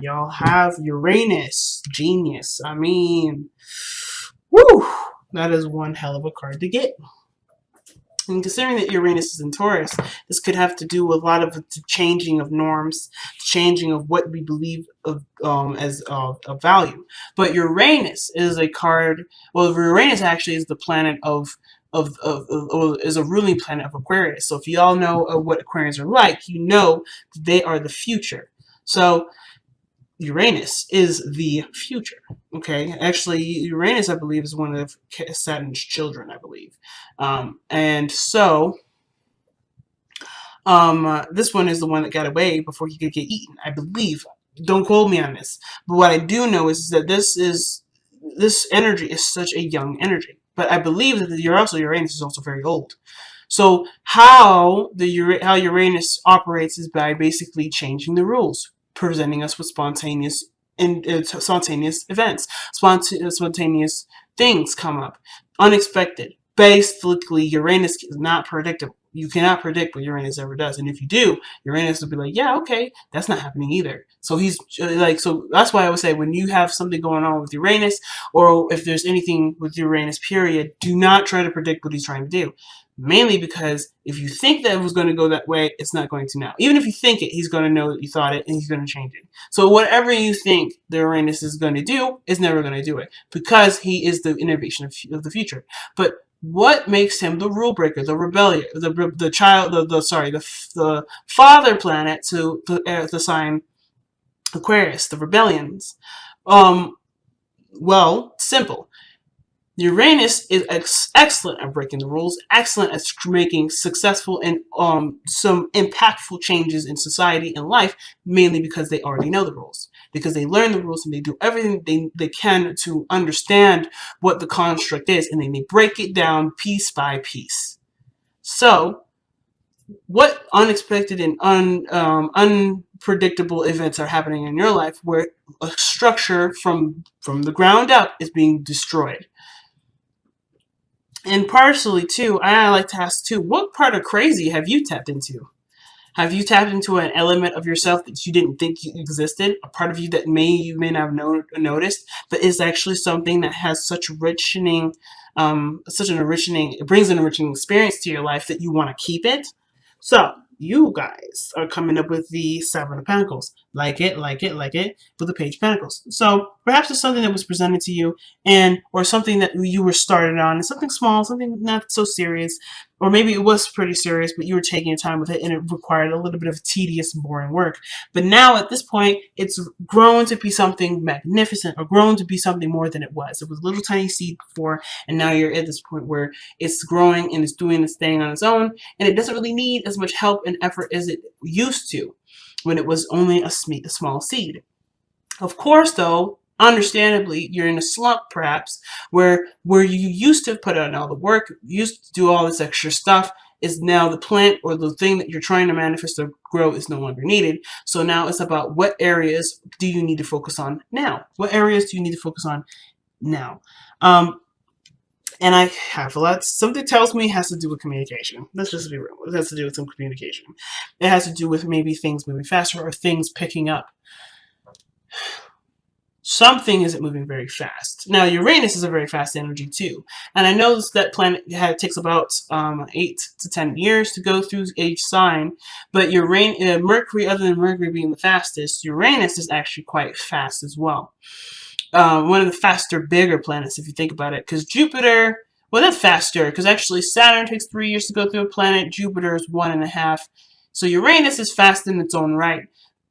y'all have Uranus. Genius. I mean, woo! That is one hell of a card to get. And considering that Uranus is in Taurus, this could have to do with a lot of the changing of norms, changing of what we believe of as of value. But Uranus is a card. Well, Uranus actually is the planet is a ruling planet of Aquarius. So if you all know what Aquarians are like, you know they are the future. So Uranus is the future. Okay, actually, Uranus, I believe, is one of Saturn's children, I believe, and so this one is the one that got away before he could get eaten, I believe. Don't quote me on this, but what I do know is that this energy is such a young energy. But I believe that Uranus is also very old. So how Uranus operates is by basically changing the rules, presenting us with spontaneous events, spontaneous things come up, unexpected. Basically, Uranus is not predictable. You cannot predict what Uranus ever does, and if you do, Uranus will be like, "Yeah, okay, that's not happening either." So he's so that's why I would say when you have something going on with Uranus, or if there's anything with Uranus, period, do not try to predict what he's trying to do. Mainly because if you think that it was going to go that way, it's not going to now. Even if you think it, he's going to know that you thought it and he's going to change it. So whatever you think the Uranus is going to do is never going to do it because he is the innovation of the future. But what makes him the rule breaker, the rebellion, the child, the father planet to the sign Aquarius, the rebellions? Well, simple. Uranus is excellent at breaking the rules, excellent at making successful and some impactful changes in society and life, mainly because they already know the rules. Because they learn the rules and they do everything they can to understand what the construct is, and then they break it down piece by piece. So, what unexpected and unpredictable events are happening in your life where a structure from the ground up is being destroyed? And partially, too, I like to ask, too, what part of crazy have you tapped into? Have you tapped into an element of yourself that you didn't think existed? A part of you that you may not have noticed, but is actually something that has such it brings an enriching experience to your life that you want to keep it? So, you guys are coming up with the Seven of Pentacles. Like it, with the Page of Pentacles. So, perhaps it's something that was presented to you, or something that you were started on, and something small, something not so serious, or maybe it was pretty serious, but you were taking your time with it, and it required a little bit of tedious and boring work. But now, at this point, it's grown to be something magnificent, or grown to be something more than it was. It was a little tiny seed before, and now you're at this point where it's growing and it's doing its thing on its own, and it doesn't really need as much help and effort as it used to when it was only a small seed. Of course, though, understandably, you're in a slump, perhaps, where you used to put in all the work, used to do all this extra stuff, is now the plant or the thing that you're trying to manifest or grow is no longer needed. So now it's about what areas do you need to focus on now? What areas do you need to focus on now? And I have a lot. Something tells me it has to do with communication. Let's just be real. It has to do with some communication. It has to do with maybe things moving faster or things picking up. Something isn't moving very fast. Now, Uranus is a very fast energy too. And I know that planet takes about 8 to 10 years to go through each sign. But Mercury, other than Mercury being the fastest, Uranus is actually quite fast as well. One of the faster, bigger planets, if you think about it. Because Jupiter, well, not faster, because actually Saturn takes 3 years to go through a planet. Jupiter is 1.5. So Uranus is fast in its own right.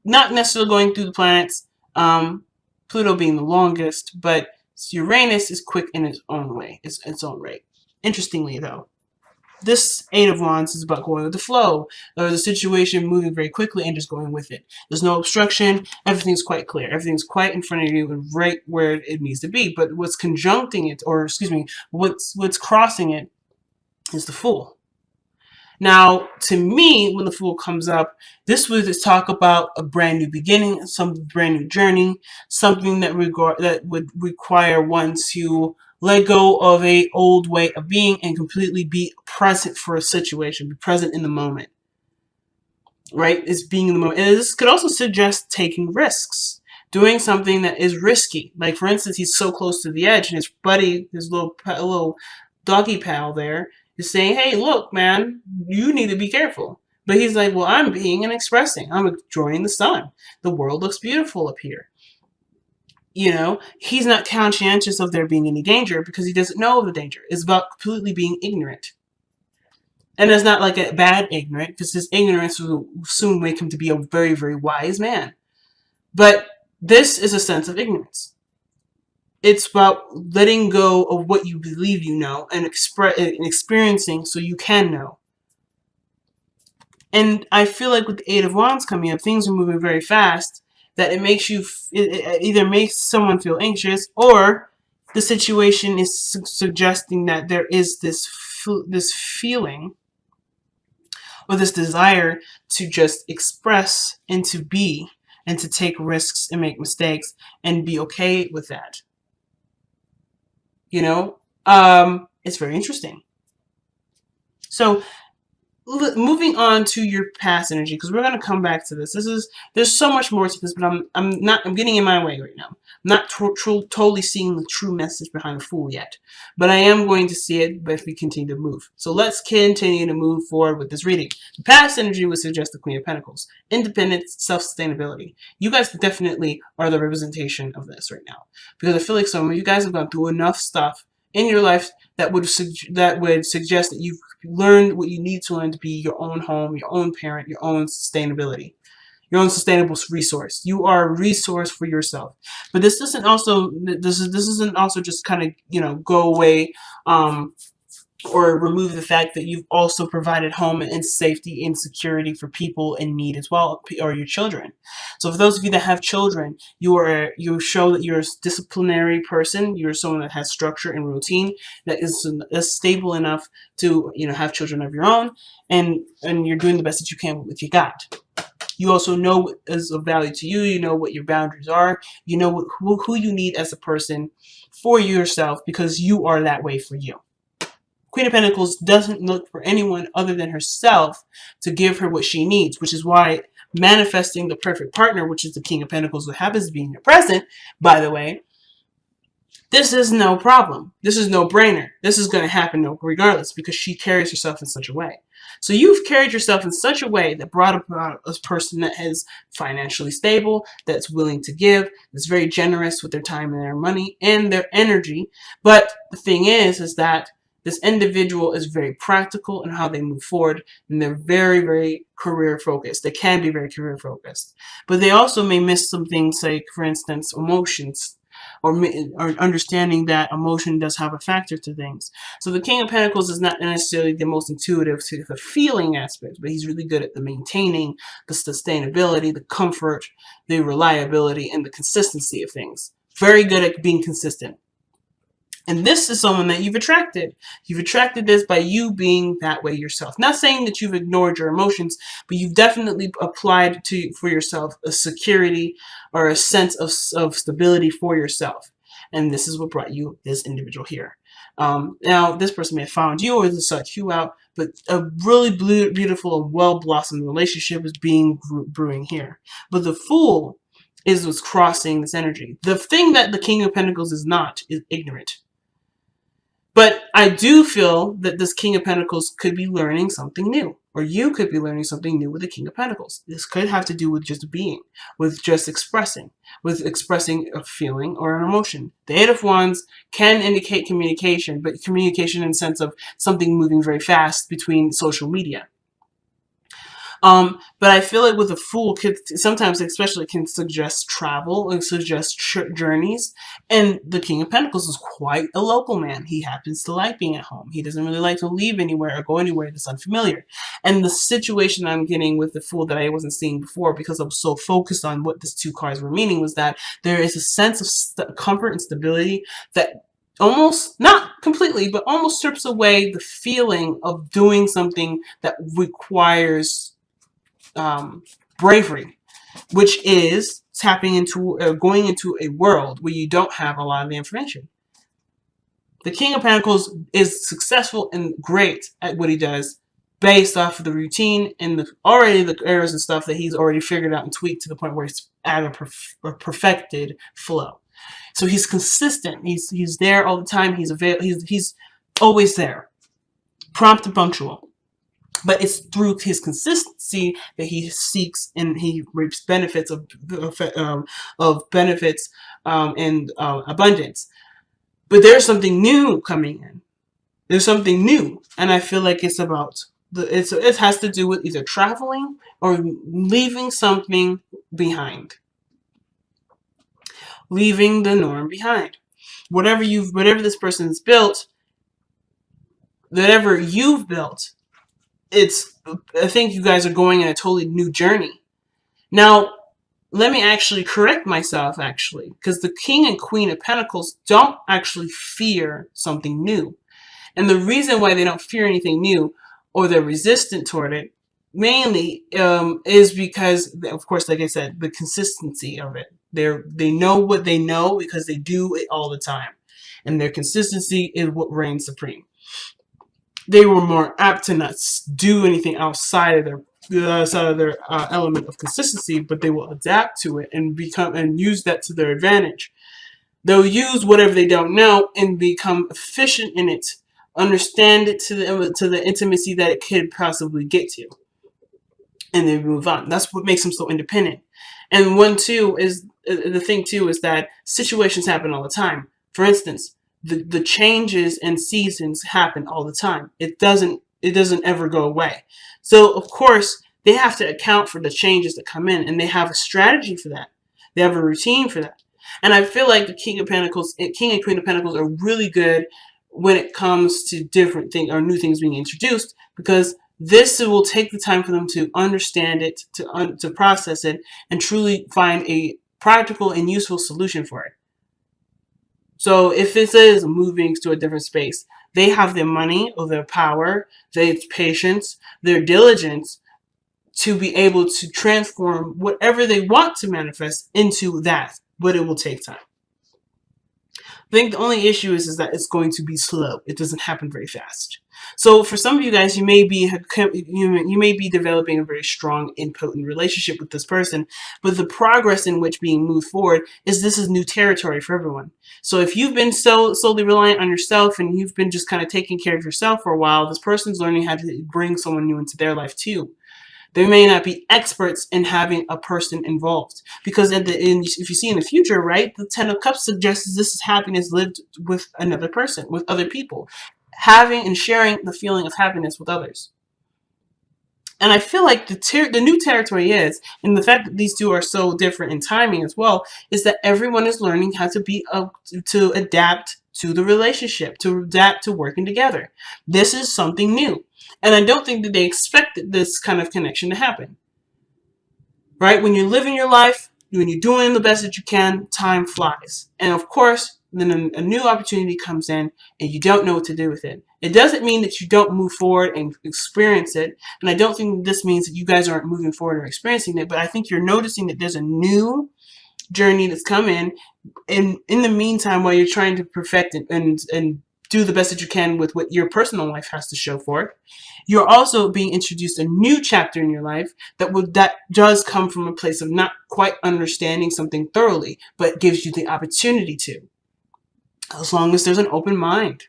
Not necessarily going through the planets, Pluto being the longest, but Uranus is quick in its own way, its own rate. Interestingly, though, this Eight of Wands is about going with the flow, or the situation moving very quickly and just going with it. There's no obstruction. Everything's quite clear. Everything's quite in front of you and right where it needs to be. But what's conjuncting it, or excuse me, what's crossing it is the Fool. Now, to me, when the Fool comes up, this would talk about a brand new beginning, some brand new journey, something that would require one to let go of a old way of being and completely be present for a situation, be present in the moment. Right? It's being in the moment. And this could also suggest taking risks. doing something that is risky. Like, for instance, he's so close to the edge, and his buddy, his little doggy pal there, is saying, "Hey, look, man, you need to be careful." But he's like, "Well, I'm being and expressing. I'm enjoying the sun. The world looks beautiful up here." You know, he's not conscientious of there being any danger because he doesn't know of the danger. It's about completely being ignorant. And it's not like a bad ignorant, because his ignorance will soon make him to be a very, very wise man. But this is a sense of ignorance. It's about letting go of what you believe you know and experiencing so you can know. And I feel like with the Eight of Wands coming up, things are moving very fast, that it makes you, it either makes someone feel anxious, or the situation is suggesting that there is this feeling or this desire to just express and to be and to take risks and make mistakes and be okay with that. You know, it's very interesting. So moving on to your past energy, because we're going to come back to this. There's so much more to this, but I'm getting in my way right now. I'm not totally seeing the true message behind the Fool yet, but I am going to see it if we continue to move. So let's continue to move forward with this reading. The past energy would suggest the Queen of Pentacles, independence, self-sustainability. You guys definitely are the representation of this right now, because I feel like some of you guys have gone through enough stuff in your life that would suggest that you've learned what you need to learn to be your own home, your own parent, your own sustainability, your own sustainable resource. You are a resource for yourself. But this doesn't also this isn't also just kind of, you know, go away or remove the fact that you've also provided home and safety and security for people in need as well, or your children. So for those of you that have children, you show that you're a disciplinary person. You're someone that has structure and routine, that is stable enough to, you know, have children of your own, and you're doing the best that you can with what you got. You also know what is of value to you. You know what your boundaries are. You know who you need as a person for yourself, because you are that way for you. Queen of Pentacles doesn't look for anyone other than herself to give her what she needs, which is why manifesting the perfect partner, which is the King of Pentacles, who happens to be in your present, by the way, this is no problem. This is no brainer. This is going to happen regardless, because she carries herself in such a way. So you've carried yourself in such a way that brought about a person that is financially stable, that's willing to give, that's very generous with their time and their money and their energy. But the thing is that this individual is very practical in how they move forward, and they're very, very career focused. They can be very career focused, but they also may miss some things, like, for instance, emotions, or understanding that emotion does have a factor to things. So the King of Pentacles is not necessarily the most intuitive to the feeling aspect, but he's really good at the maintaining, the sustainability, the comfort, the reliability, and the consistency of things. Very good at being consistent. And this is someone that you've attracted. You've attracted this by you being that way yourself. Not saying that you've ignored your emotions, but you've definitely applied for yourself a security or a sense of stability for yourself. And this is what brought you this individual here. Now, this person may have found you or sought you out, but a really beautiful and well-blossomed relationship is brewing here. But the Fool is what's crossing this energy. The thing that the King of Pentacles is not is ignorant. But I do feel that this King of Pentacles could be learning something new. Or you could be learning something new with the King of Pentacles. This could have to do with just being, with just expressing, with expressing a feeling or an emotion. The Eight of Wands can indicate communication, but communication in the sense of something moving very fast between social media. But I feel like with a Fool, sometimes especially can suggest travel and suggest journeys. And the King of Pentacles is quite a local man. He happens to like being at home. He doesn't really like to leave anywhere or go anywhere that's unfamiliar. And the situation I'm getting with the Fool that I wasn't seeing before, because I was so focused on what these two cards were meaning, was that there is a sense of comfort and stability that almost, not completely, but almost strips away the feeling of doing something that requires bravery, which is tapping into, going into a world where you don't have a lot of the information. The King of Pentacles is successful and great at what he does based off of the routine and already the errors and stuff that he's already figured out and tweaked to the point where it's at a perfected flow. So he's consistent. He's there all the time. He's always there, prompt and punctual. But it's through his consistency that he seeks and he reaps benefits of benefits and abundance. But there's something new coming in. There's something new, and I feel like it's about it has to do with either traveling or leaving something behind, leaving the norm behind. Whatever this person's built, whatever you've built, I think you guys are going in a totally new journey. Now, let me actually correct myself, because the King and Queen of Pentacles don't actually fear something new. And the reason why they don't fear anything new or they're resistant toward it mainly is because, of course, like I said, the consistency of it. They know what they know because they do it all the time. And their consistency is what reigns supreme. They were more apt to not do anything outside of their element of consistency, but they will adapt to it and use that to their advantage. They'll use whatever they don't know and become efficient in it, understand it to the intimacy that it could possibly get to, and then move on. That's what makes them so independent. And the thing too is that situations happen all the time. For instance, the changes and seasons happen all the time. It doesn't ever go away. So of course they have to account for the changes that come in, and they have a strategy for that. They have a routine for that. And I feel like the King and Queen of Pentacles are really good when it comes to different things or new things being introduced, because this will take the time for them to understand it, to process it, and truly find a practical and useful solution for it. So if this is moving to a different space, they have the money or their power, their patience, their diligence to be able to transform whatever they want to manifest into that, but it will take time. I think the only issue is that it's going to be slow. It doesn't happen very fast. So for some of you guys, you may be developing a very strong and potent relationship with this person, but the progress in which being moved forward this is new territory for everyone. So if you've been so solely reliant on yourself and you've been just kind of taking care of yourself for a while, this person's learning how to bring someone new into their life too. They may not be experts in having a person involved, because if you see in the future, right, the Ten of Cups suggests this is happiness lived with another person, with other people, having and sharing the feeling of happiness with others. And I feel like the new territory is, and the fact that these two are so different in timing as well, is that everyone is learning how to adapt to the relationship, to adapt to working together. This is something new. And I don't think that they expected this kind of connection to happen. Right? When you're living your life, when you're doing the best that you can, time flies. And of course, then a new opportunity comes in and you don't know what to do with it. It doesn't mean that you don't move forward and experience it. And I don't think this means that you guys aren't moving forward or experiencing it, but I think you're noticing that there's a new journey that's come in the meantime, while you're trying to perfect it and do the best that you can with what your personal life has to show for it. You're also being introduced a new chapter in your life that does come from a place of not quite understanding something thoroughly, but gives you the opportunity to, as long as there's an open mind.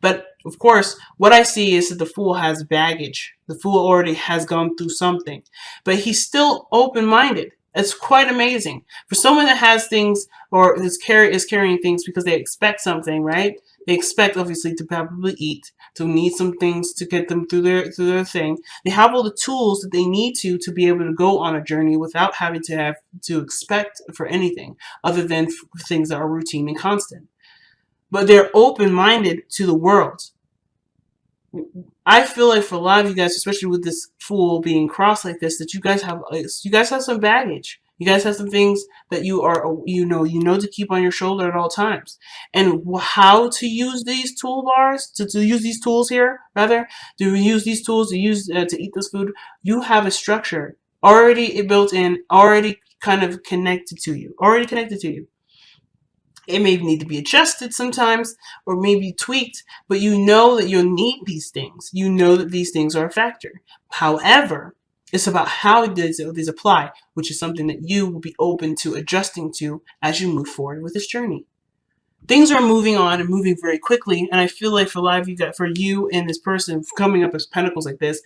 But of course, what I see is that the Fool has baggage. The Fool already has gone through something, but he's still open-minded. It's quite amazing for someone that has things or is carrying things because they expect something, right? They expect, obviously, to probably eat, to need some things to get them through their thing. They have all the tools that they need to be able to go on a journey without having to have to expect for anything other than things that are routine and constant. But they're open-minded to the world. I feel like for a lot of you guys, especially with this Fool being crossed like this, that you guys have some baggage. You guys have some things that you know to keep on your shoulder at all times. And how to use these toolbars, to use these tools here, rather, to use these tools to eat this food, you have a structure already built in, already kind of connected to you. It may need to be adjusted sometimes or maybe tweaked, but you know that you'll need these things. You know that these things are a factor. However, It's about how these apply, which is something that you will be open to adjusting to as you move forward with this journey. Things are moving on and moving very quickly, and I feel like for a lot of you, for you and this person coming up as pentacles like this,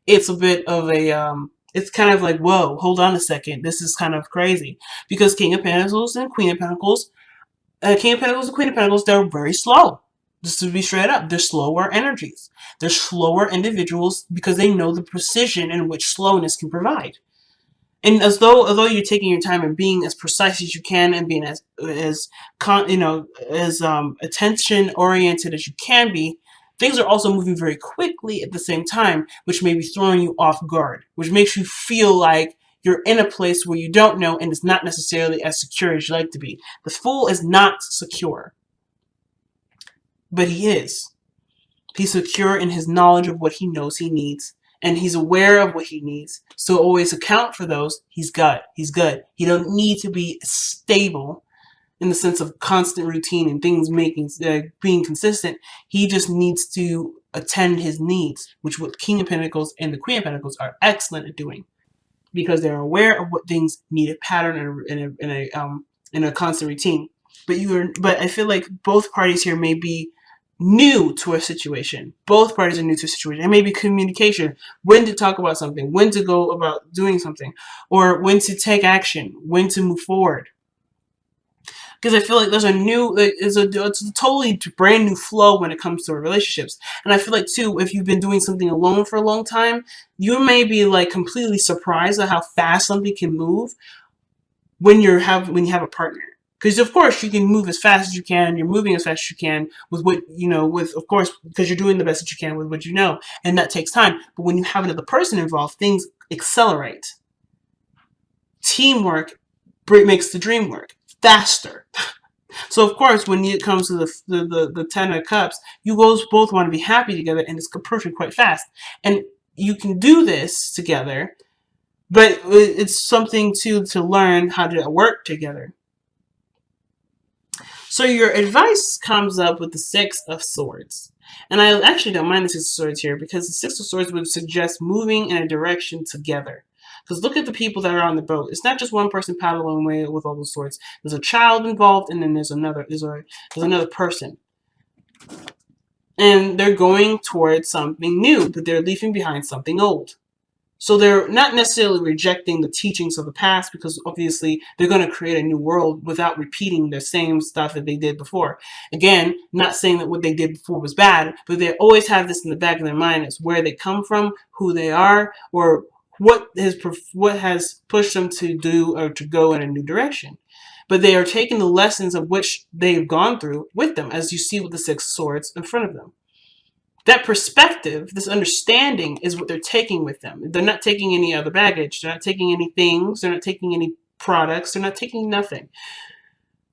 it's a bit of a it's kind of like, whoa, hold on a second, this is kind of crazy, because King of Pentacles and Queen of Pentacles, King of Pentacles and Queen of Pentacles, they're very slow. Just to be straight up, they're slower energies. They're slower individuals because they know the precision in which slowness can provide. And although you're taking your time and being as precise as you can and being as attention oriented as you can be, things are also moving very quickly at the same time, which may be throwing you off guard, which makes you feel like you're in a place where you don't know and it's not necessarily as secure as you like to be. The Fool is not secure, but he is. He's secure in his knowledge of what he knows he needs. And he's aware of what he needs. So always account for those. He's good. He's good. He don't need to be stable in the sense of constant routine and things being consistent. He just needs to attend his needs, which what King of Pentacles and the Queen of Pentacles are excellent at doing, because they're aware of what things need a pattern in a constant routine. But I feel like both parties here may be new to a situation. Both parties are new to a situation. It may be communication, when to talk about something, when to go about doing something, or when to take action, when to move forward. Because I feel like there's it's a totally brand new flow when it comes to relationships. And I feel like too, if you've been doing something alone for a long time, you may be like completely surprised at how fast something can move when you have a partner. Because of course you can move as fast as you can. You're moving as fast as you can with what you know. Of course, because you're doing the best that you can with what you know, and that takes time. But when you have another person involved, things accelerate. Teamwork makes the dream work faster. So of course, when it comes to the 10 of Cups, you both want to be happy together, and it's perfect quite fast. And you can do this together, but it's something to learn how to work together. So your advice comes up with the 6 of Swords. And I actually don't mind the 6 of Swords here, because the 6 of Swords would suggest moving in a direction together. Because look at the people that are on the boat. It's not just one person paddling away with all those swords. There's a child involved, and then there's another person. And they're going towards something new, but they're leaving behind something old. So they're not necessarily rejecting the teachings of the past, because obviously they're going to create a new world without repeating the same stuff that they did before. Again, not saying that what they did before was bad, but they always have this in the back of their mind as where they come from, who they are, or what has pushed them to do or to go in a new direction. But they are taking the lessons of which they've gone through with them, as you see with the 6 swords in front of them. That perspective, this understanding, is what they're taking with them. They're not taking any other baggage. They're not taking any things. They're not taking any products. They're not taking nothing.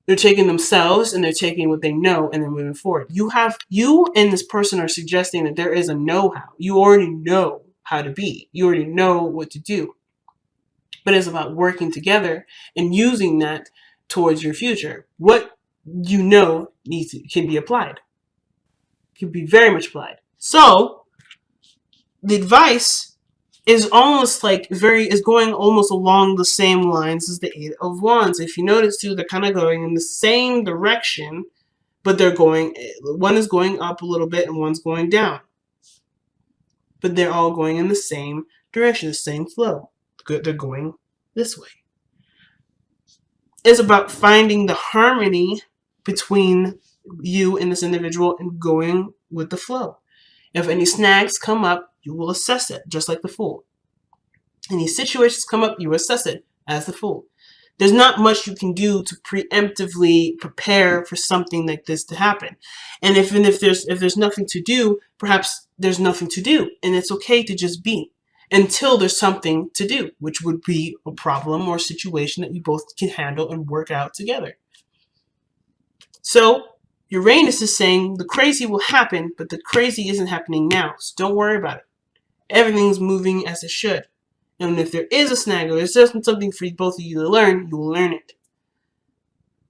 They're taking themselves, and they're taking what they know, and they're moving forward. You and this person are suggesting that there is a know-how. You already know how to be. You already know what to do. But it's about working together and using that towards your future. What you know can be applied. Can be very much applied. So the advice is almost like is going almost along the same lines as the 8 of Wands. If you notice too, they're kind of going in the same direction, but one is going up a little bit and one's going down. But they're all going in the same direction, the same flow. They're going this way. It's about finding the harmony between you and this individual and going with the flow. If any snags come up, you will assess it, just like the Fool. Any situations come up, you assess it as the Fool. There's not much you can do to preemptively prepare for something like this to happen. And if there's nothing to do, perhaps there's nothing to do, and it's okay to just be until there's something to do, which would be a problem or situation that you both can handle and work out together. So Uranus is saying the crazy will happen, but the crazy isn't happening now, so don't worry about it. Everything's moving as it should. And if there is a snag or there's just something for both of you to learn, you will learn it.